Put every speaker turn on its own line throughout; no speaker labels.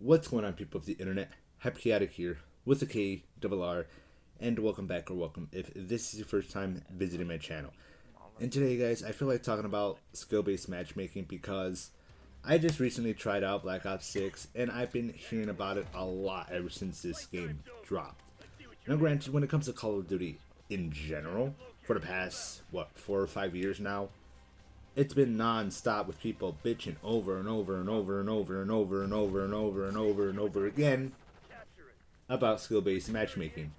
What's going on, people of the internet? Happy Chaotic here with a K double R, and welcome back, or welcome if this is your first time visiting my channel. And today, guys, I feel like talking about skill-based matchmaking because I just recently tried out Black Ops 6, and I've been hearing about it a lot ever since this game dropped. Now, granted, when it comes to Call of Duty in general, for the past, 4 or 5 years now, it's been non-stop with people bitching over and over and over and over and over and over and over and over and over again about skill-based matchmaking,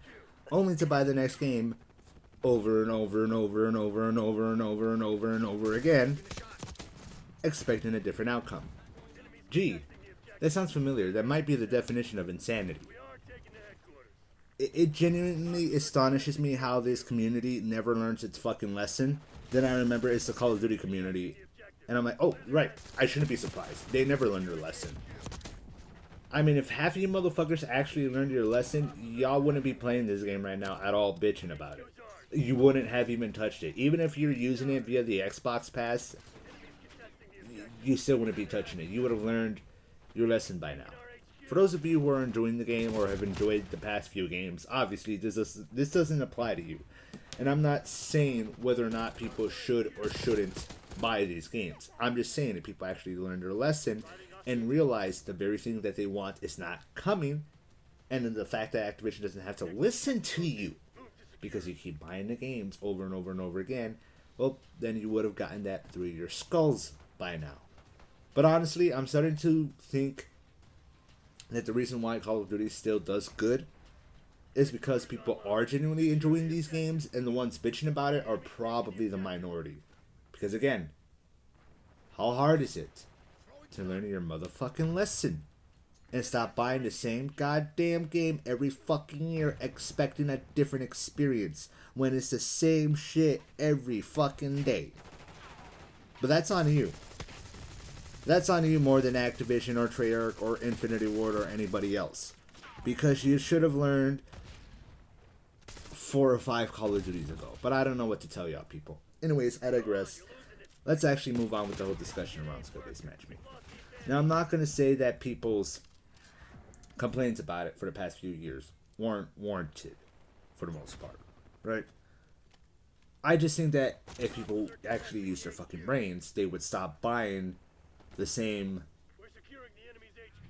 only to buy the next game over and over and over and over and over and over and over and over again, expecting a different outcome. Gee, that sounds familiar. That might be the definition of insanity. It genuinely astonishes me how this community never learns its fucking lesson. Then I remember it's the Call of Duty community, and I'm like, oh, right, I shouldn't be surprised. They never learned their lesson. I mean, if half of you motherfuckers actually learned your lesson, y'all wouldn't be playing this game right now at all bitching about it. You wouldn't have even touched it. Even if you're using it via the Xbox Pass, you still wouldn't be touching it. You would have learned your lesson by now. For those of you who are enjoying the game or have enjoyed the past few games, obviously this doesn't apply to you. And I'm not saying whether or not people should or shouldn't buy these games. I'm just saying that people actually learn their lesson and realize the very thing that they want is not coming. And then the fact that Activision doesn't have to listen to you because you keep buying the games over and over and over again, well, then you would have gotten that through your skulls by now. But honestly, I'm starting to think that the reason why Call of Duty still does good is because people are genuinely enjoying these games, and the ones bitching about it are probably the minority. Because again, how hard is it to learn your motherfucking lesson and stop buying the same goddamn game every fucking year expecting a different experience when it's the same shit every fucking day? But that's on you. That's on you more than Activision or Treyarch or Infinity Ward or anybody else. Because you should have learned 4 or 5 Call of Duties ago. But I don't know what to tell y'all, people. Anyways, I digress. Let's actually move on with the whole discussion around skill-based matchmaking. Now, I'm not going to say that people's complaints about it for the past few years weren't warranted, for the most part, right? I just think that if people actually use their fucking brains, they would stop buying the same,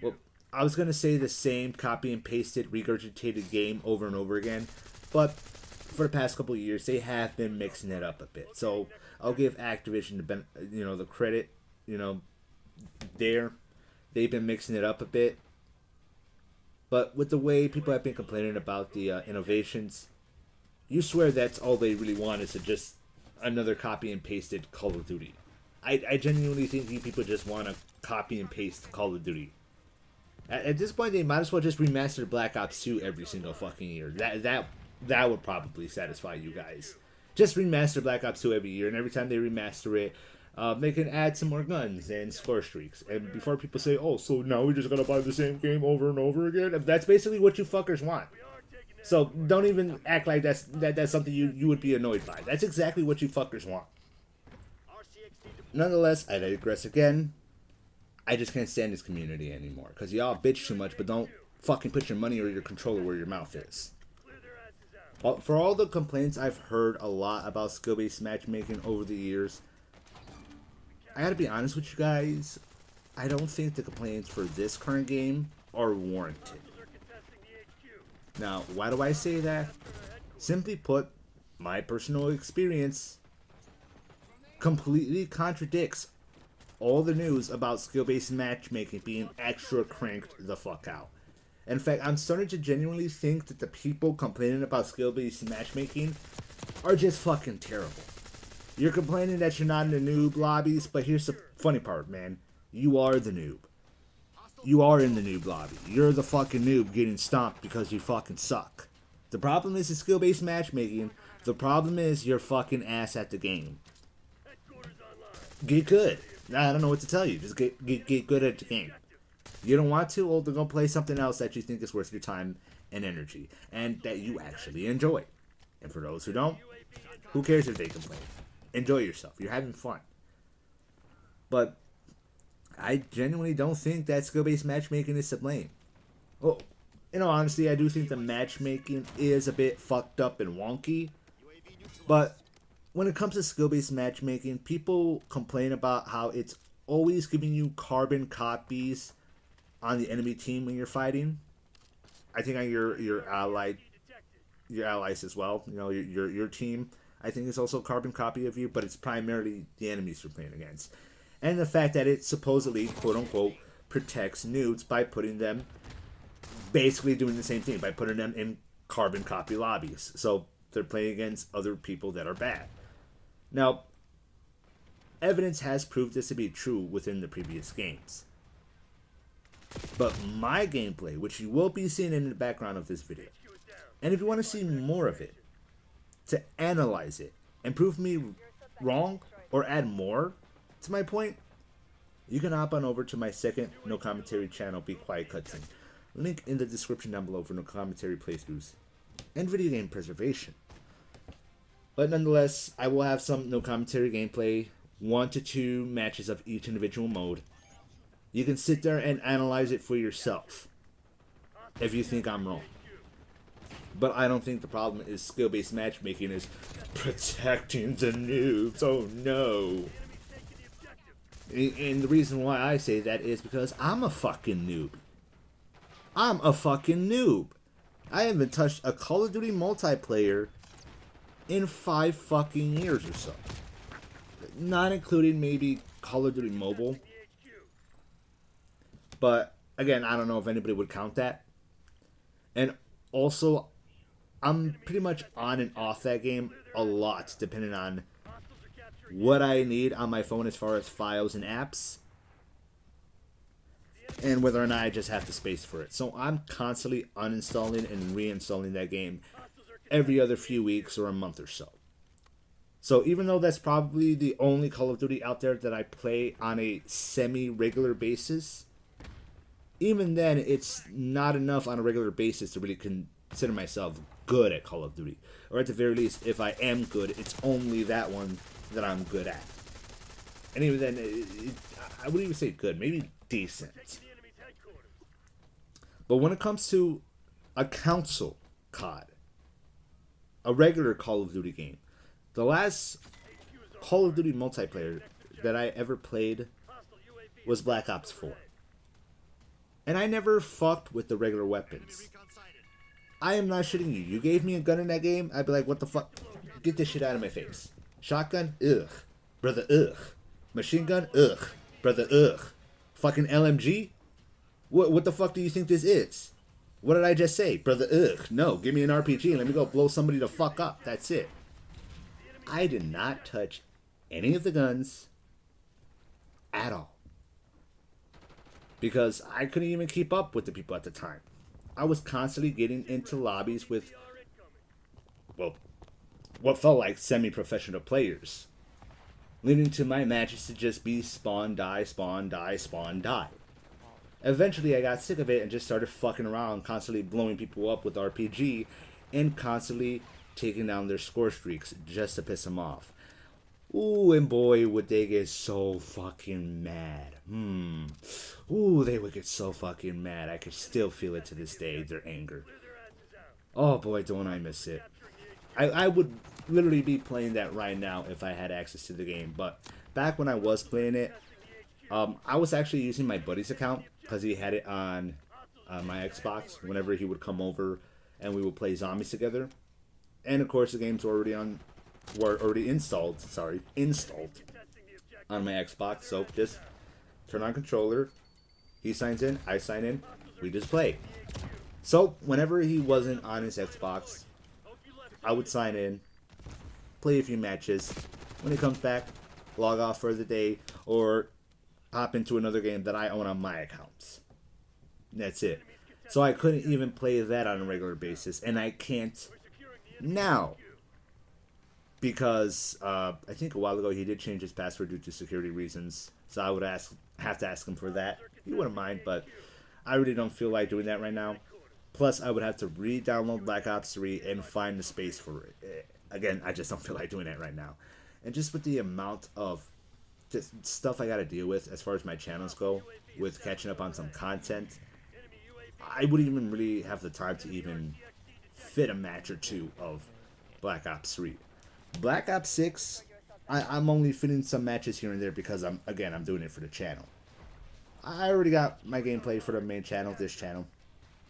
well, I was going to say the same copy and pasted, regurgitated game over and over again, but for the past couple of years, they have been mixing it up a bit. So I'll give Activision the credit, they've been mixing it up a bit. But with the way people have been complaining about the innovations, you swear that's all they really want is just another copy and pasted Call of Duty. I genuinely think you people just want to copy and paste Call of Duty. At this point, they might as well just remaster Black Ops 2 every single fucking year. That would probably satisfy you guys. Just remaster Black Ops 2 every year, and every time they remaster it, they can add some more guns and score streaks. And before people say, oh, so now we just gotta buy the same game over and over again, that's basically what you fuckers want. So don't even act like that's something you would be annoyed by. That's exactly what you fuckers want. Nonetheless, I digress again. I just can't stand this community anymore. Because y'all bitch too much, but don't fucking put your money or your controller where your mouth is. For all the complaints I've heard a lot about skill-based matchmaking over the years, I gotta be honest with you guys, I don't think the complaints for this current game are warranted. Now, why do I say that? Simply put, my personal experience completely contradicts all the news about skill-based matchmaking being extra cranked the fuck out. In fact, I'm starting to genuinely think that the people complaining about skill-based matchmaking are just fucking terrible. You're complaining that you're not in the noob lobbies, but here's the funny part, man. You are the noob. You are in the noob lobby. You're the fucking noob getting stomped because you fucking suck. The problem is the skill-based matchmaking. The problem is you're fucking ass at the game. Get good. I don't know what to tell you. Just get good at the game. You don't want to? Well, then go play something else that you think is worth your time and energy, and that you actually enjoy. And for those who don't, who cares if they complain? Enjoy yourself. You're having fun. But I genuinely don't think that skill-based matchmaking is to blame. Well, in all honesty, I do think the matchmaking is a bit fucked up and wonky. But when it comes to skill-based matchmaking, people complain about how it's always giving you carbon copies on the enemy team when you're fighting. I think on your allies as well. You know, your team, I think, is also a carbon copy of you, but it's primarily the enemies you're playing against. And the fact that it supposedly, quote unquote, protects noobs by putting them, basically doing the same thing, by putting them in carbon copy lobbies. So they're playing against other people that are bad. Now, evidence has proved this to be true within the previous games. But my gameplay, which you will be seeing in the background of this video, and if you want to see more of it, to analyze it and prove me wrong or add more to my point, you can hop on over to my second no commentary channel, Be Quiet Cutscene. Link in the description down below for no commentary playthroughs and video game preservation. But nonetheless, I will have some no commentary gameplay, 1 to 2 matches of each individual mode. You can sit there and analyze it for yourself if you think I'm wrong. But I don't think the problem is skill-based matchmaking is protecting the noobs. Oh no. And the reason why I say that is because I'm a fucking noob. I'm a fucking noob. I haven't touched a Call of Duty multiplayer in 5 fucking years or so. Not including maybe Call of Duty Mobile. But again, I don't know if anybody would count that. And also, I'm pretty much on and off that game a lot, depending on what I need on my phone as far as files and apps, and whether or not I just have the space for it. So I'm constantly uninstalling and reinstalling that game every other few weeks or a month or so. So even though that's probably the only Call of Duty out there that I play on a semi-regular basis, even then it's not enough on a regular basis to really consider myself good at Call of Duty. Or at the very least, if I am good, it's only that one that I'm good at. And even then, I wouldn't even say good, maybe decent. But when it comes to a console COD, a regular Call of Duty game, the last Call of Duty multiplayer that I ever played was Black Ops 4. And I never fucked with the regular weapons. I am not shitting you. You gave me a gun in that game, I'd be like, what the fuck? Get this shit out of my face. Shotgun? Ugh. Brother, ugh. Machine gun? Ugh. Brother, ugh. Fucking LMG? What the fuck do you think this is? What did I just say? Brother, ugh. No, give me an RPG and let me go blow somebody the fuck up. That's it. I did not touch any of the guns at all. Because I couldn't even keep up with the people at the time. I was constantly getting into lobbies with, well, what felt like semi-professional players, leading to my matches to just be spawn, die, spawn, die, spawn, die. Eventually, I got sick of it and just started fucking around, constantly blowing people up with RPG, and constantly taking down their score streaks just to piss them off. Ooh, and boy, would they get so fucking mad. Ooh, they would get so fucking mad. I could still feel it to this day, their anger. Oh boy, don't I miss it. I would literally be playing that right now if I had access to the game. But back when I was playing it, I was actually using my buddy's account because he had it on my Xbox whenever he would come over and we would play zombies together. And of course, the games were already installed on my Xbox. So just turn on controller, he signs in, I sign in, we just play. So whenever he wasn't on his Xbox, I would sign in, play a few matches. When he comes back, log off for the day, or hop into another game that I own on my accounts. And that's it. So I couldn't even play that on a regular basis, and I can't now. Because I think a while ago he did change his password due to security reasons. So I would have to ask him for that. He wouldn't mind, but I really don't feel like doing that right now. Plus, I would have to re-download Black Ops 3 and find the space for it. Again, I just don't feel like doing that right now. And just with the amount of just stuff I gotta deal with as far as my channels go, with catching up on some content, I wouldn't even really have the time to even fit a match or two of Black Ops 3. Black Ops 6, I'm only fitting some matches here and there because I'm doing it for the channel. I already got my gameplay for the main channel, this channel.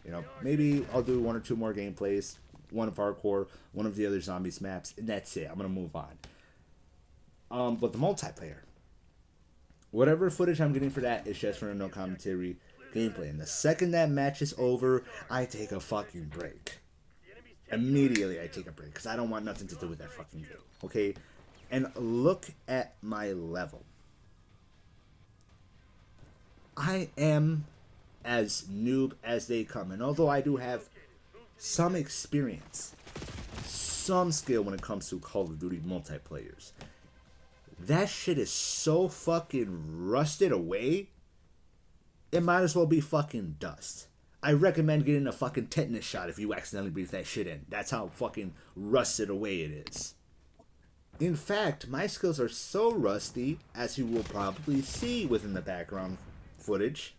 You know, maybe I'll do 1 or 2 more gameplays, one of hardcore, one of the other zombies maps, and that's it. I'm gonna move on. But the multiplayer, whatever footage I'm getting for that is just for a no commentary gameplay. And the second that match is over, I take a fucking break. Immediately I take a break because I don't want nothing to do with that fucking game. Okay? And look at my level. I am as noob as they come. And although I do have some experience, some skill when it comes to Call of Duty multiplayers, that shit is so fucking rusted away, it might as well be fucking dust. I recommend getting a fucking tetanus shot if you accidentally breathe that shit in. That's how fucking rusted away it is. In fact, my skills are so rusty, as you will probably see within the background footage,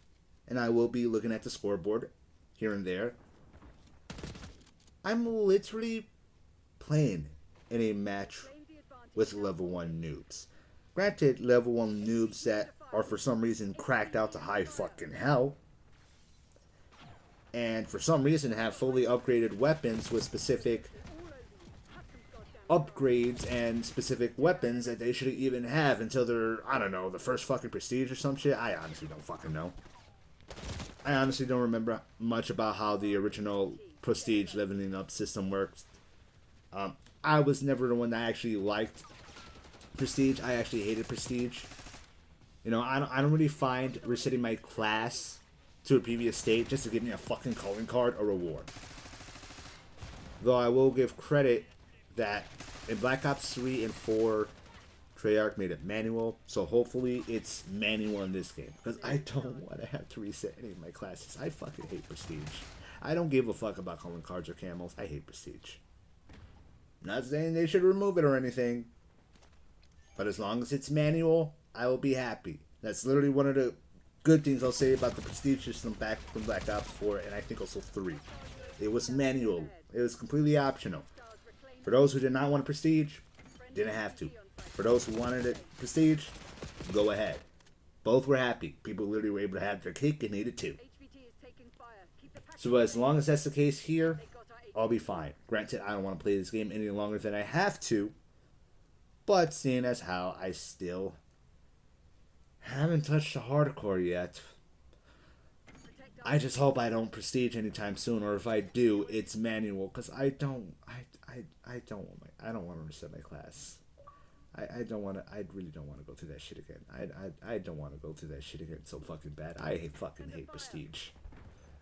and I will be looking at the scoreboard here and there. I'm literally playing in a match with level 1 noobs. Granted, level 1 noobs that are for some reason cracked out to high fucking hell, and for some reason have fully upgraded weapons with specific upgrades and specific weapons that they shouldn't even have until they're, I don't know, the first fucking prestige or some shit. I honestly don't fucking know. I honestly don't remember much about how the original prestige leveling up system works. I was never the one that actually liked prestige. I actually hated prestige. You know, I don't really find resetting my class to a previous state just to give me a fucking calling card a reward. Though I will give credit that in Black Ops 3 and 4, Treyarch made it manual, so hopefully it's manual in this game. Because I don't want to have to reset any of my classes. I fucking hate prestige. I don't give a fuck about calling cards or camels. I hate prestige. Not saying they should remove it or anything, but as long as it's manual, I will be happy. That's literally one of the good things I'll say about the prestige system back from Black Ops 4 and I think also 3. It was manual. It was completely optional. For those who did not want prestige, didn't have to. For those who wanted it prestige, go ahead. Both were happy. People literally were able to have their cake and eat it too. So as long as that's the case here, I'll be fine. Granted, I don't want to play this game any longer than I have to, but seeing as how I still haven't touched the hardcore yet, I just hope I don't prestige anytime soon, or if I do, it's manual, because I don't want to reset my class. I really don't want to go through that shit again. I don't want to go through that shit again so fucking bad. I fucking hate prestige.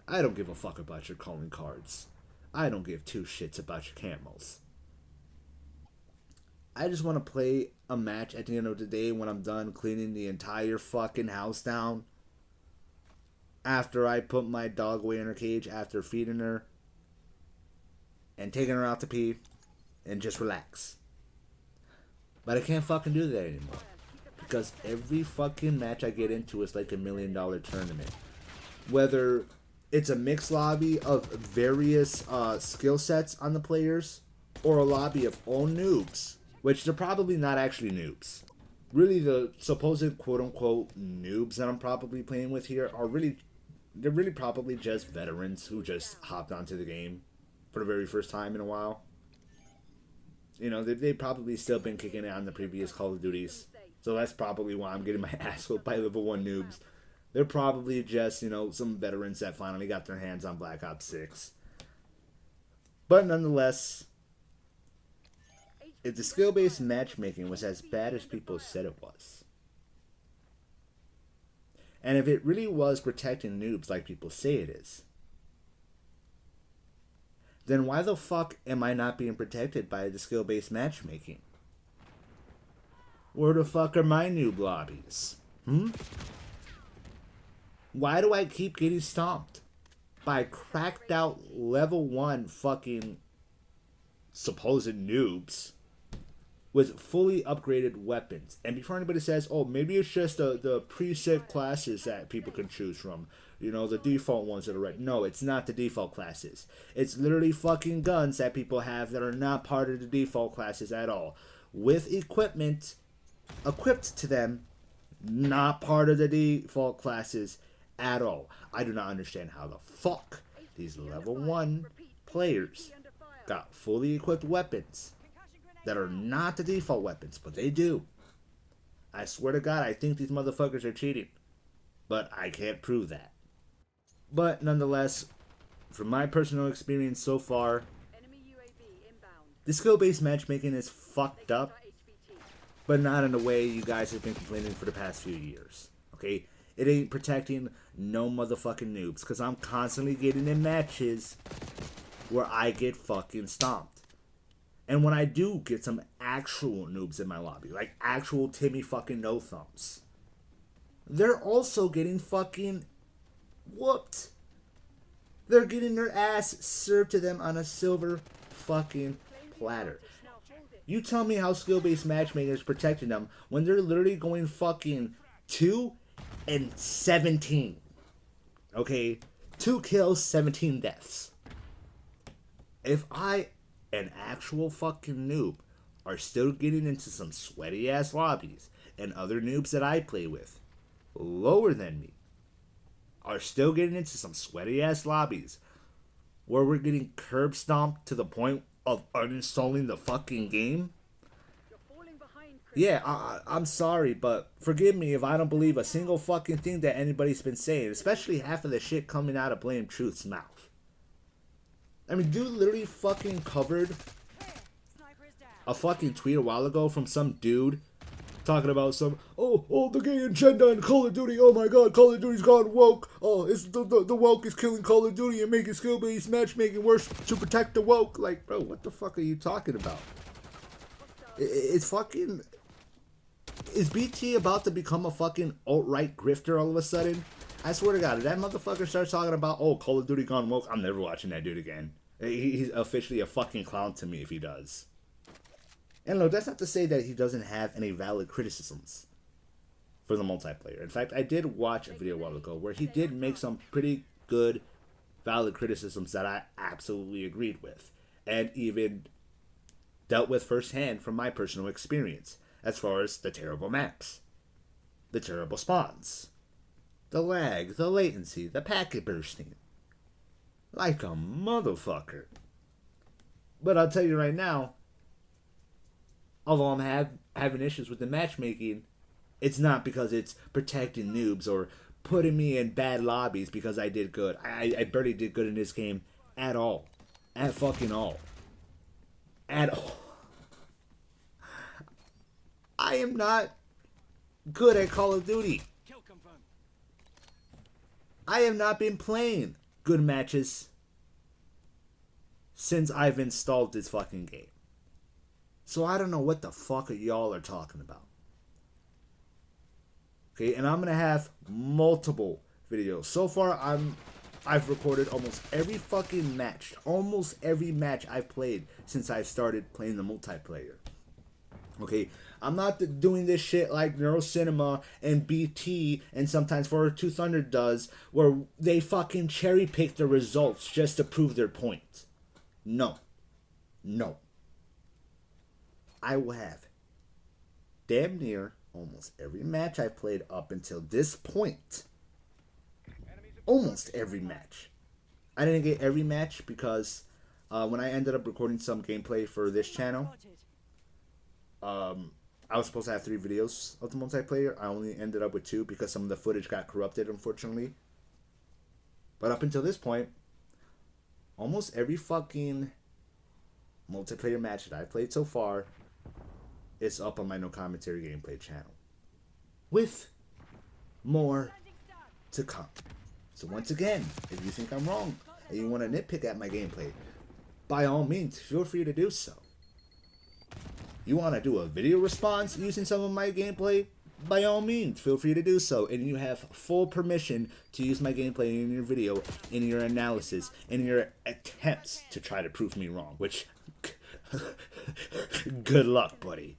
I don't give a fuck about your calling cards. I don't give 2 shits about your camels. I just want to play a match at the end of the day when I'm done cleaning the entire fucking house down. After I put my dog away in her cage, after feeding her and taking her out to pee, and just relax. But I can't fucking do that anymore, because every fucking match I get into is like $1 million tournament. Whether it's a mixed lobby of various skill sets on the players, or a lobby of all noobs, which they're probably not actually noobs. Really, the supposed quote-unquote noobs that I'm probably playing with here are they're really probably just veterans who just hopped onto the game for the very first time in a while. You know, they've probably still been kicking it on the previous Call of Duties, so that's probably why I'm getting my ass whipped by level 1 noobs. They're probably just, you know, some veterans that finally got their hands on Black Ops 6. But nonetheless, if the skill-based matchmaking was as bad as people said it was, and if it really was protecting noobs like people say it is, then why the fuck am I not being protected by the skill-based matchmaking? Where the fuck are my noob lobbies? Why do I keep getting stomped by cracked out level 1 fucking supposed noobs with fully upgraded weapons. And before anybody says, oh, maybe it's just the preset classes that people can choose from, you know, the default ones that are right. No, it's not the default classes. It's literally fucking guns that people have that are not part of the default classes at all, with equipment equipped to them, not part of the default classes at all. I do not understand how the fuck these level 1 players got fully equipped weapons that are not the default weapons, but they do. I swear to God, I think these motherfuckers are cheating, but I can't prove that. But nonetheless, from my personal experience so far, the skill-based matchmaking is fucked up, but not in the way you guys have been complaining for the past few years. Okay? It ain't protecting no motherfucking noobs, because I'm constantly getting in matches where I get fucking stomped. And when I do get some actual noobs in my lobby, like actual Timmy fucking no thumbs, they're also getting fucking whooped. They're getting their ass served to them on a silver fucking platter. You tell me how skill-based matchmaking is protecting them when they're literally going fucking 2 and 17. Okay? 2 kills, 17 deaths. If I, an actual fucking noob, are still getting into some sweaty ass lobbies, and other noobs that I play with, lower than me, are still getting into some sweaty ass lobbies where we're getting curb stomped to the point of uninstalling the fucking game. Yeah, I'm sorry, but forgive me if I don't believe a single fucking thing that anybody's been saying, especially half of the shit coming out of Blame Truth's mouth. I mean, dude literally fucking covered a fucking tweet a while ago from some dude talking about some, oh, the gay agenda in Call of Duty, oh my god, Call of Duty's gone woke, oh, it's the woke is killing Call of Duty and making skill-based matchmaking worse to protect the woke. Like, bro, what the fuck are you talking about? It's fucking, is BT about to become a fucking alt-right grifter all of a sudden? I swear to God, if that motherfucker starts talking about, oh, Call of Duty gone woke, I'm never watching that dude again. He's officially a fucking clown to me if he does. And look, that's not to say that he doesn't have any valid criticisms for the multiplayer. In fact, I did watch a video a while ago where he did make some pretty good, valid criticisms that I absolutely agreed with. And even dealt with firsthand from my personal experience, as far as the terrible maps, the terrible spawns, the lag, the latency, the packet bursting. Like a motherfucker. But I'll tell you right now, although I'm having issues with the matchmaking, it's not because it's protecting noobs or putting me in bad lobbies because I did good. I barely did good in this game at all. At fucking all. At all. I am not good at Call of Duty. I have not been playing good matches since I've installed this fucking game. So I don't know what the fuck y'all are talking about. Okay, and I'm gonna have multiple videos. So far, I've recorded almost every fucking match. Almost every match I've played since I started playing the multiplayer. Okay, I'm not doing this shit like NeuroCinema and BT and sometimes 402 Thunder does, where they fucking cherry pick the results just to prove their point. No. No. I will have damn near almost every match I've played up until this point. Almost every match. I didn't get every match because when I ended up recording some gameplay for this channel, I was supposed to have 3 videos of the multiplayer. I only ended up with 2 because some of the footage got corrupted, unfortunately. But up until this point, almost every fucking multiplayer match that I've played so far is up on my No Commentary Gameplay channel. With more to come. So once again, if you think I'm wrong and you want to nitpick at my gameplay, by all means, feel free to do so. You want to do a video response using some of my gameplay? By all means, feel free to do so. And you have full permission to use my gameplay in your video, in your analysis, in your attempts to try to prove me wrong. Which, good luck, buddy.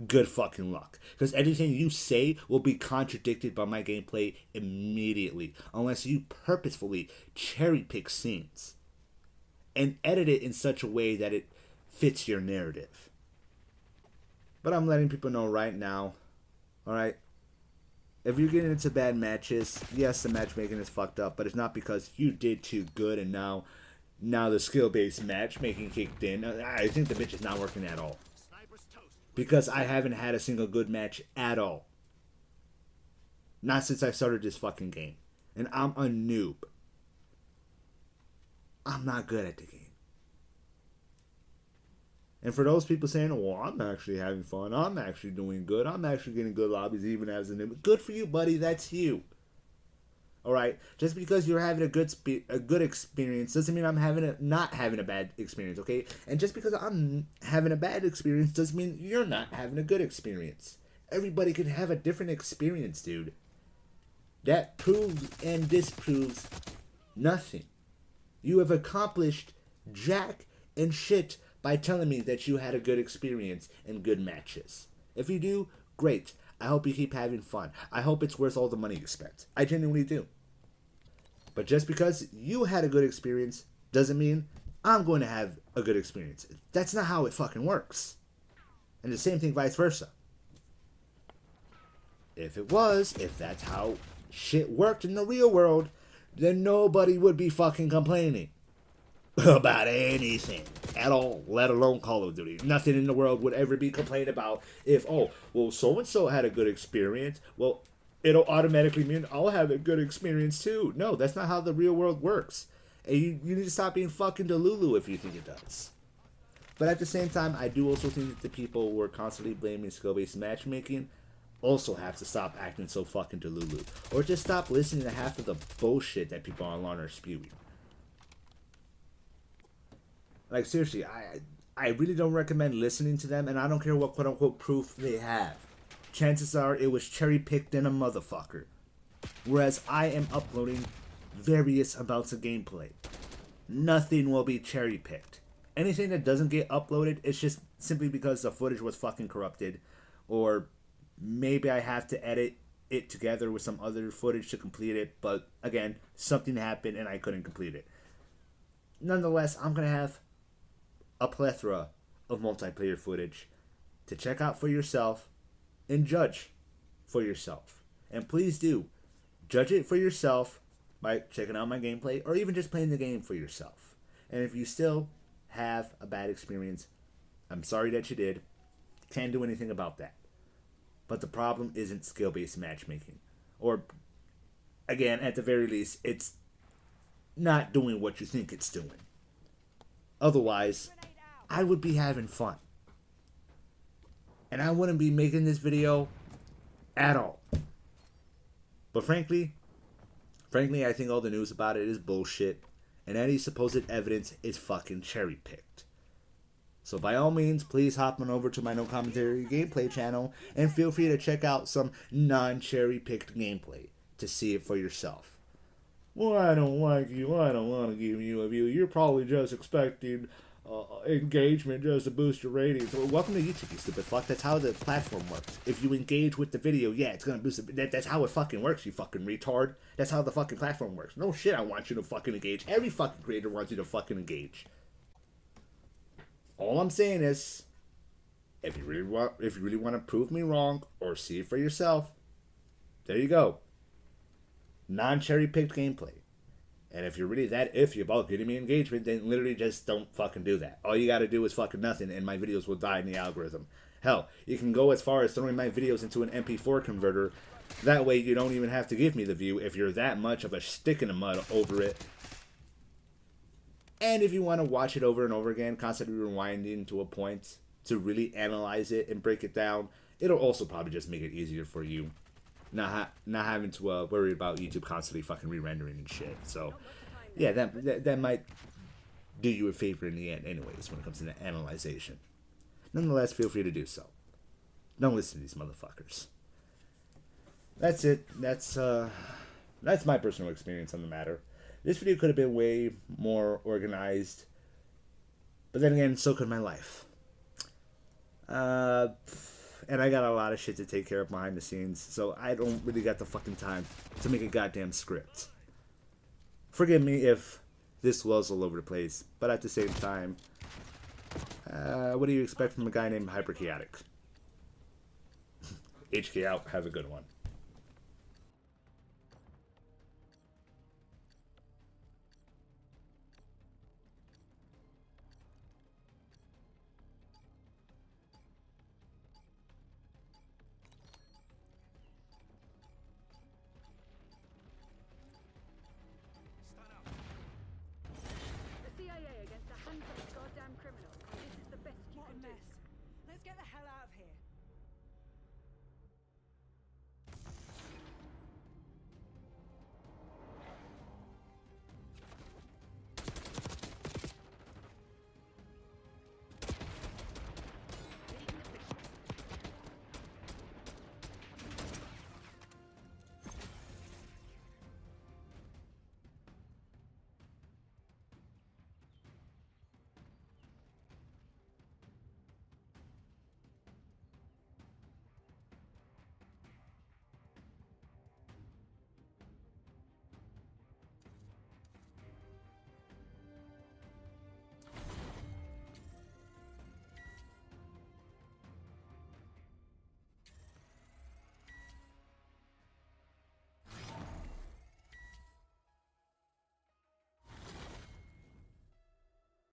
good fucking luck. Because anything you say will be contradicted by my gameplay immediately, unless you purposefully cherry pick scenes and edit it in such a way that it fits your narrative. But I'm letting people know right now, alright? If you're getting into bad matches, yes, the matchmaking is fucked up, but it's not because you did too good and now the skill-based matchmaking kicked in. I think the bitch is not working at all. Because I haven't had a single good match at all. Not since I started this fucking game. And I'm a noob. I'm not good at the game. And for those people saying, well, I'm actually having fun, I'm actually doing good, I'm actually getting good lobbies even as a noob. Good for you, buddy, that's you. Alright? Just because you're having a good experience doesn't mean I'm not having a bad experience, okay? And just because I'm having a bad experience doesn't mean you're not having a good experience. Everybody can have a different experience, dude. That proves and disproves nothing. You have accomplished jack and shit by telling me that you had a good experience and good matches. If you do, great. I hope you keep having fun. I hope it's worth all the money you spent. I genuinely do. But just because you had a good experience doesn't mean I'm going to have a good experience. That's not how it fucking works. And the same thing vice versa. If that's how shit worked in the real world, then nobody would be fucking complaining about anything at all, let alone Call of Duty. Nothing in the world would ever be complained about if, oh, well, so-and-so had a good experience. Well, it'll automatically mean I'll have a good experience too. No, that's not how the real world works. And you need to stop being fucking delulu if you think it does. But at the same time, I do also think that the people who are constantly blaming skill-based matchmaking also have to stop acting so fucking delulu. Or just stop listening to half of the bullshit that people online are spewing. Like, seriously, I really don't recommend listening to them, and I don't care what quote-unquote proof they have. Chances are it was cherry-picked in a motherfucker. Whereas I am uploading various amounts of gameplay. Nothing will be cherry-picked. Anything that doesn't get uploaded, it's just simply because the footage was fucking corrupted. Or maybe I have to edit it together with some other footage to complete it, but again, something happened and I couldn't complete it. Nonetheless, I'm going to have a plethora of multiplayer footage to check out for yourself and judge for yourself. And please do judge it for yourself by checking out my gameplay or even just playing the game for yourself. And if you still have a bad experience, I'm sorry that you did. Can't do anything about that. But the problem isn't skill-based matchmaking. Or, again, at the very least, it's not doing what you think it's doing. Otherwise, I would be having fun. And I wouldn't be making this video at all. But frankly, I think all the news about it is bullshit. And any supposed evidence is fucking cherry-picked. So by all means, please hop on over to my No Commentary Gameplay channel and feel free to check out some non-cherry-picked gameplay to see it for yourself. Well, I don't like you. I don't want to give you a view. You're probably just expecting engagement just to boost your ratings. Well, welcome to YouTube, you stupid fuck. That's how the platform works. If you engage with the video, yeah, it's gonna boost it. That's how it fucking works, you fucking retard. That's how the fucking platform works. No shit, I want you to fucking engage. Every fucking creator wants you to fucking engage. All I'm saying is, if you really want to prove me wrong or see it for yourself, there you go. Non-cherry-picked gameplay. And if you're really that iffy about getting me engagement, then literally just don't fucking do that. All you gotta do is fucking nothing, and my videos will die in the algorithm. Hell, you can go as far as throwing my videos into an MP4 converter. That way you don't even have to give me the view if you're that much of a stick in the mud over it. And if you want to watch it over and over again, constantly rewinding to a point to really analyze it and break it down, it'll also probably just make it easier for you. Not having to worry about YouTube constantly fucking re-rendering and shit. So, yeah, that might do you a favor in the end anyways when it comes to the analyzation. Nonetheless, feel free to do so. Don't listen to these motherfuckers. That's it. That's my personal experience on the matter. This video could have been way more organized, but then again, so could my life. And I got a lot of shit to take care of behind the scenes, so I don't really got the fucking time to make a goddamn script. Forgive me if this was all over the place, but at the same time, what do you expect from a guy named Hyperchaotic? HK out, have a good one.
CIA against a handful of goddamn criminals. This is the best you can do. What a mess. Let's get the hell out of here.